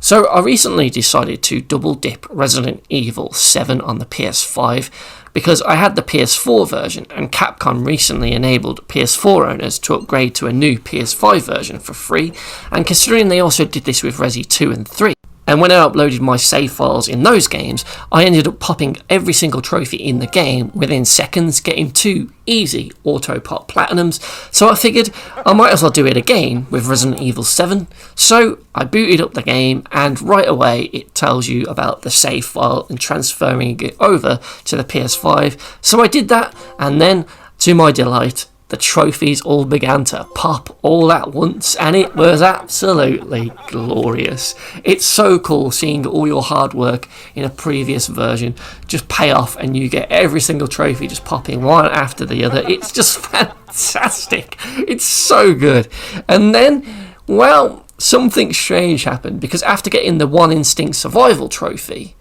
So I recently decided to double dip Resident Evil 7 on the PS5 because I had the PS4 version and Capcom recently enabled PS4 owners to upgrade to a new PS5 version for free, and considering they also did this with Resi 2 and 3, and when I uploaded my save files in those games, I ended up popping every single trophy in the game within seconds, getting 2 easy auto-pop platinums, so I figured I might as well do it again with Resident Evil 7. So I booted up the game, and right away it tells you about the save file and transferring it over to the PS5. So I did that, and then, to my delight, the trophies all began to pop all at once, and it was absolutely glorious. It's so cool seeing all your hard work in a previous version just pay off, and you get every single trophy just popping one after the other. It's just fantastic. It's so good. And then, well, something strange happened, because after getting the 1 Instinct Survival trophy,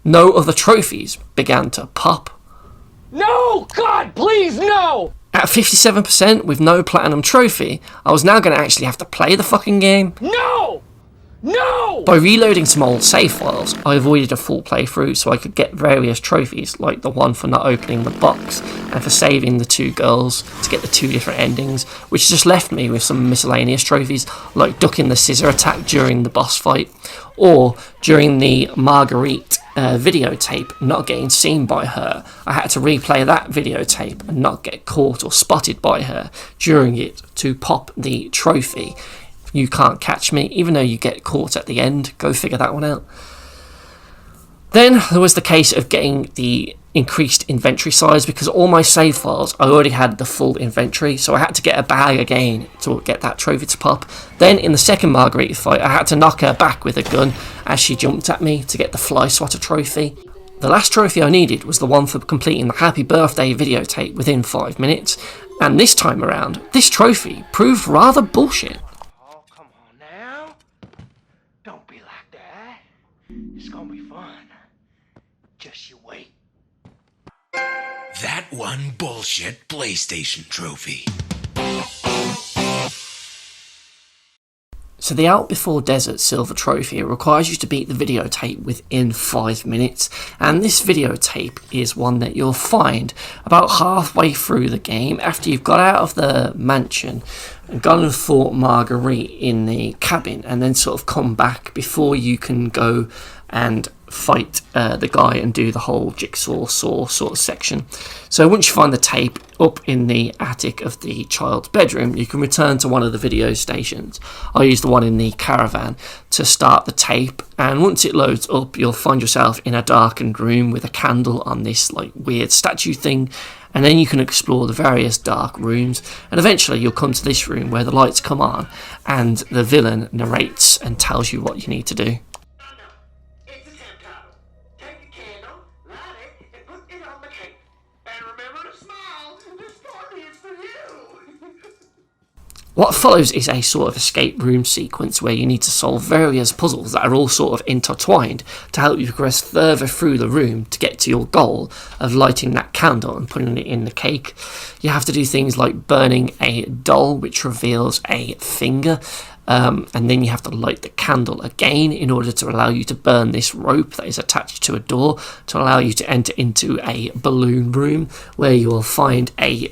no other trophies began to pop. No! God, please, no! At 57% with no platinum trophy, I was now going to actually have to play the fucking game. No! No! By reloading some old save files, I avoided a full playthrough so I could get various trophies, like the one for not opening the box and for saving the 2 girls to get the 2 different endings, which just left me with some miscellaneous trophies, like ducking the scissor attack during the boss fight, or during the Marguerite videotape, not getting seen by her. I had to replay that videotape and not get caught or spotted by her during it to pop the trophy. You can't catch me, even though you get caught at the end. Go figure that one out. Then there was the case of getting the increased inventory size, because all my save files, I already had the full inventory, so I had to get a bag again to get that trophy to pop. Then in the second Marguerite fight, I had to knock her back with a gun as she jumped at me to get the Fly Swatter trophy. The last trophy I needed was the one for completing the Happy Birthday videotape within 5 minutes, and this time around, this trophy proved rather bullshit. Oh, come on now. Don't be like that. It's gonna be fun. Just you wait. That one bullshit PlayStation trophy. So the Out Before Desert Silver Trophy requires you to beat the videotape within 5 minutes, and this videotape is one that you'll find about halfway through the game after you've got out of the mansion and gone and fought Marguerite in the cabin, and then sort of come back before you can go and fight the guy and do the whole jigsaw saw sort of section. So once you find the tape up in the attic of the child's bedroom, you can return to one of the video stations. I use the one in the caravan to start the tape, and once it loads up, you'll find yourself in a darkened room with a candle on this like weird statue thing, and then you can explore the various dark rooms, and eventually you'll come to this room where the lights come on and the villain narrates and tells you what you need to do. What follows is a sort of escape room sequence where you need to solve various puzzles that are all sort of intertwined to help you progress further through the room to get to your goal of lighting that candle and putting it in the cake. You have to do things like burning a doll which reveals a finger, and then you have to light the candle again in order to allow you to burn this rope that is attached to a door to allow you to enter into a balloon room where you will find a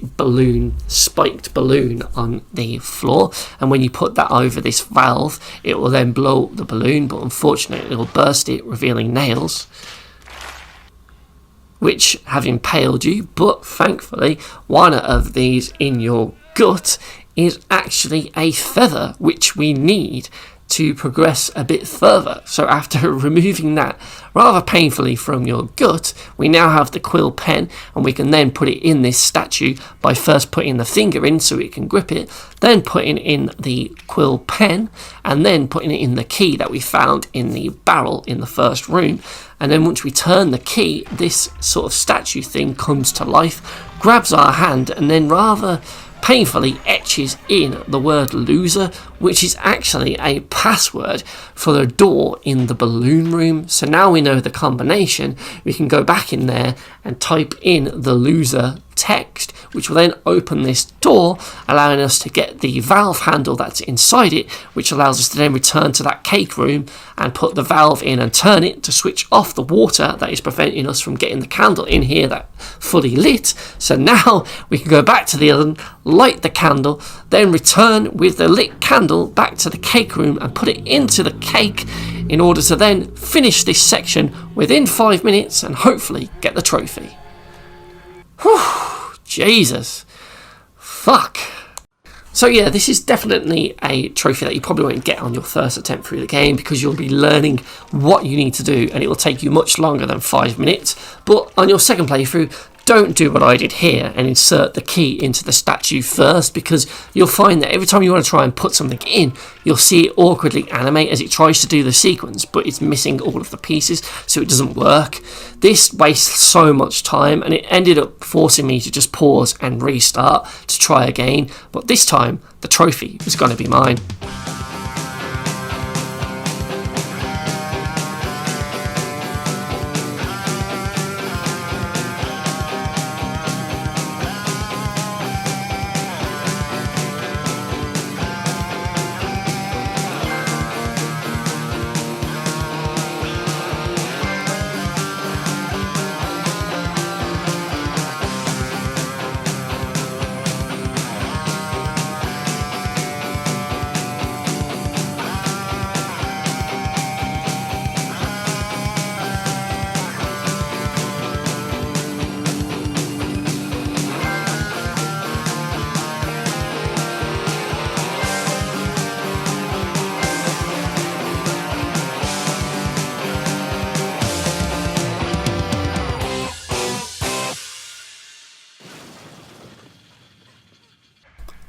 spiked balloon on the floor, and when you put that over this valve it will then blow up the balloon, but unfortunately it will burst it, revealing nails which have impaled you. But thankfully one of these in your gut is actually a feather, which we need to progress a bit further. So after removing that rather painfully from your gut, we now have the quill pen, and we can then put it in this statue by first putting the finger in so it can grip it, then putting in the quill pen, and then putting it in the key that we found in the barrel in the first room. And then once we turn the key, this sort of statue thing comes to life, grabs our hand, and then rather painfully etches in the word loser which is actually a password for the door in the balloon room. So now we know the combination, we can go back in there and type in the loser text, which will then open this door, allowing us to get the valve handle that's inside it, which allows us to then return to that cake room and put the valve in and turn it to switch off the water that is preventing us from getting the candle in here that fully lit. So now we can go back to the oven, light the candle, then return with the lit candle back to the cake room and put it into the cake in order to then finish this section within 5 minutes and hopefully get the trophy. Whew, Jesus. Fuck. So yeah, this is definitely a trophy that you probably won't get on your first attempt through the game because you'll be learning what you need to do and it will take you much longer than 5 minutes. But on your second playthrough, don't do what I did here and insert the key into the statue first, because you'll find that every time you want to try and put something in, you'll see it awkwardly animate as it tries to do the sequence, but it's missing all of the pieces, so it doesn't work. This wastes so much time and it ended up forcing me to just pause and restart to try again, but this time the trophy was going to be mine.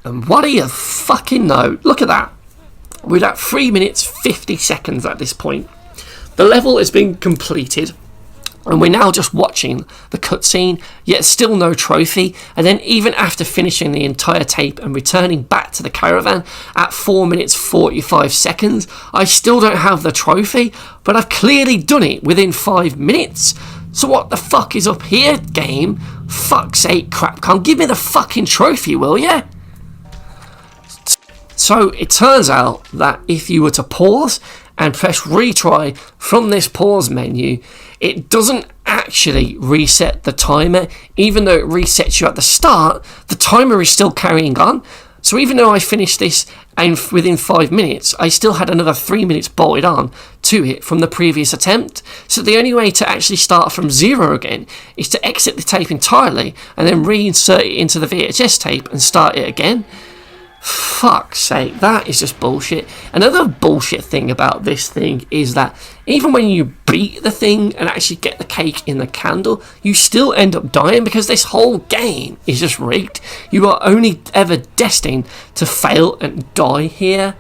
And what do you fucking know? Look at that. We're at 3 minutes 50 seconds at this point. The level has been completed and we're now just watching the cutscene, yet still no trophy. And then even after finishing the entire tape and returning back to the caravan at 4 minutes 45 seconds, I still don't have the trophy, but I've clearly done it within 5 minutes. So what the fuck is up here, game? Fuck's sake, Capcom, give me the fucking trophy, will ya? So it turns out that if you were to pause and press retry from this pause menu, it doesn't actually reset the timer. Even though it resets you at the start, the timer is still carrying on. So even though I finished this and within 5 minutes, I still had another 3 minutes bolted on to it from the previous attempt. So the only way to actually start from zero again is to exit the tape entirely and then reinsert it into the VHS tape and start it again. Fuck's sake, that is just bullshit. Another bullshit thing about this thing is that even when you beat the thing and actually get the cake in the candle, you still end up dying because this whole game is just rigged. You are only ever destined to fail and die here.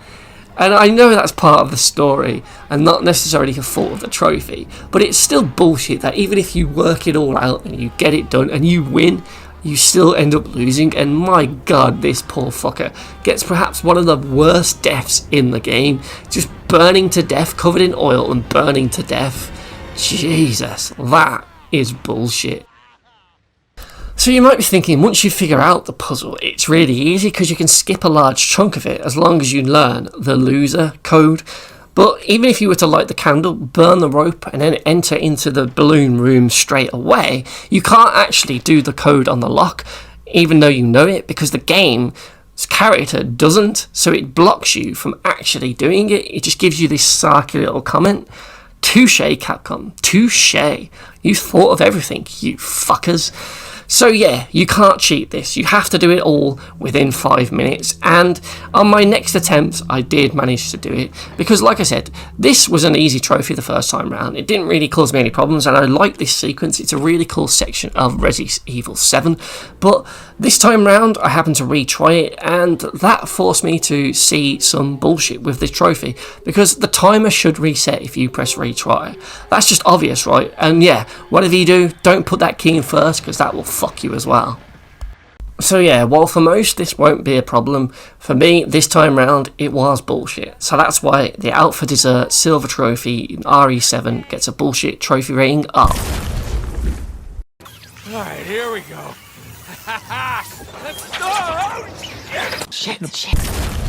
And I know that's part of the story and not necessarily a fault of the trophy, but it's still bullshit that even if you work it all out and you get it done and you win, you still end up losing. And my god, this poor fucker gets perhaps one of the worst deaths in the game, just burning to death, covered in oil and burning to death. Jesus, that is bullshit. So you might be thinking, once you figure out the puzzle, it's really easy because you can skip a large chunk of it as long as you learn the loser code. But even if you were to light the candle, burn the rope, and then enter into the balloon room straight away, you can't actually do the code on the lock, even though you know it, because the game's character doesn't, so it blocks you from actually doing it. It just gives you this sarky little comment. Touche, Capcom. Touche. You thought of everything, you fuckers. So yeah, you can't cheat this. You have to do it all within 5 minutes. And on my next attempt, I did manage to do it. Because like I said, this was an easy trophy the first time round. It didn't really cause me any problems. And I like this sequence. It's a really cool section of Resident Evil 7. But this time round, I happened to retry it. And that forced me to see some bullshit with this trophy. Because the timer should reset if you press retry. That's just obvious, right? And yeah, whatever you do, don't put that key in first, because that will fuck you as well. So yeah, while for most this won't be a problem, for me this time round it was bullshit. So that's why the Out for Dessert Silver Trophy in RE7 gets a bullshit trophy rating up. Alright, here we go. Let's go! Shit.